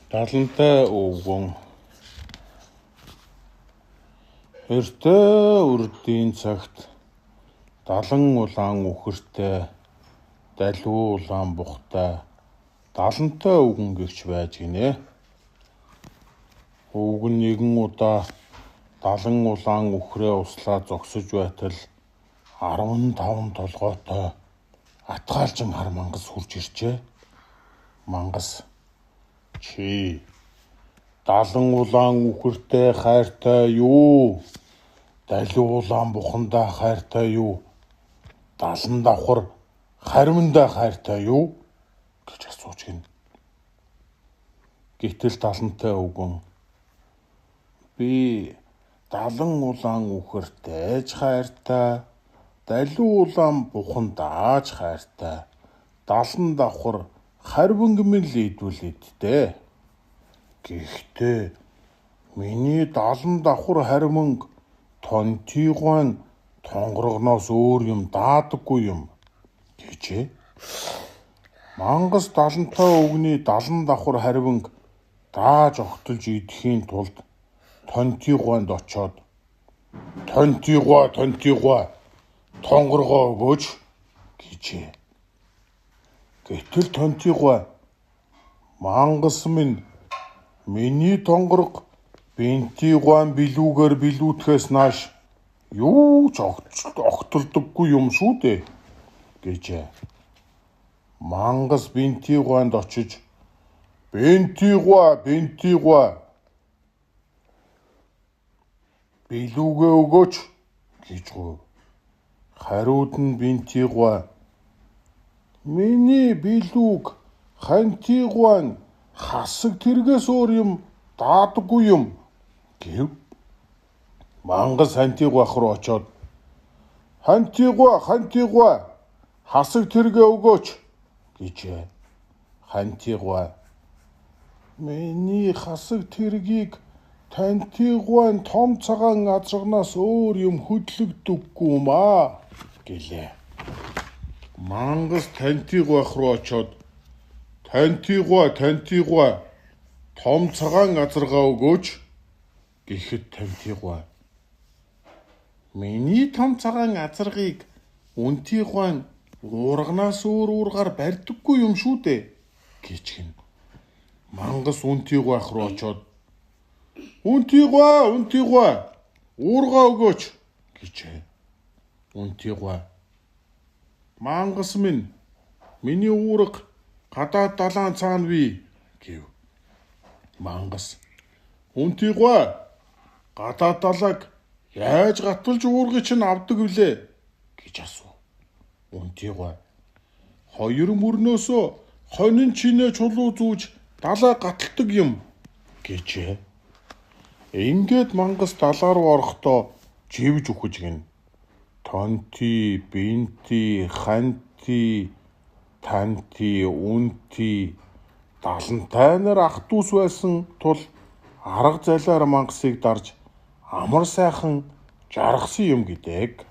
Далантай өвгөн эртээ үрдийн цагт далан улаан үхэртэй далуу улаан бухтай далантай өвгөн гэгч байж гинэ. Өвгөн нэгэн удаа далан улаан үхрээ услаа зогсож байтал 15 толгойтой атгаалжин хар мангас хурж иржээ. Мангас чи далан улаан үхэртэй хайртай юу? Далуу улаан бухандаа хайртай юу? Далан давхар харимдаа хайртай юу? гэж асууж гин. Гэтэл далантай өвгөн би далан улаан үхэртэй ч хайртай, далуу улаан бухандаа ч хайртай, далан давхар харвингмэн лийдвэлэдтэй. Гэхдээ миний далан давхар харвинг тонтигуан тонгоргоноос өөр юм даадаггүй юм гэжээ. Мангас далантай өвгний далан давхар харвинг дааж огтолж идэхийн тулд тонтигуанд очоод тонтигуа тонгоргоо өгөөч гэжээ. Гэтэл тонтигуа мангас минь миний тонгорго бинтигуан билүүгээр билүүтгэхээс нааш юу ч огтолдоггүй юм шүү дээ гэжээ. Мангас бинтигуанд очиж бинтигуа билүүгээ өгөөч гэж гоо. Хариуд нь бинтигуа миний билүүг хантигуан хасаг тэргээс өөр юм даадаггүй юм гэв. Мангас хантигуах руу очоод хантигуа хасаг тэргээ өгөөч гэжээ. Хантигуа миний хасаг тэргийг тантигуан том цагаан азаргнаас өөр юм хөдлөгдөггүй маа гэлээ. Мангас тантигуах руу очоод тантигуа том цагаан азаргаа өгөөч гэхэд тантигуа миний том цагаан азаргыг үнтигуан уурганаас өөр уургаар барьдаггүй юм шүү дээ гэж гин. Мангас үнтигуах руу очоод үнтигуа уургаа өгөөч гэжээ. Үнтигуа мангас минь миний уурга гадаад далайн цаана бий гэв. Мангас үнтигуа гадаад далайг яаж гатвалж уургыг чинь авдаг вүлээ гэж асуув. Үнтигуа хоёр мөрнөөсөө хонин чинээ чулуу зүүж далай гаталдаг юм гэжээ. Ингээд мангас далаа руу орохдоо живж үхэж гин. Тонти, бинти, ханти, танти, үнти далантай нар ах дүүс байсан тул арга зайлаар мангасыг дарж амар сайхан жаргасан юм гэдэг.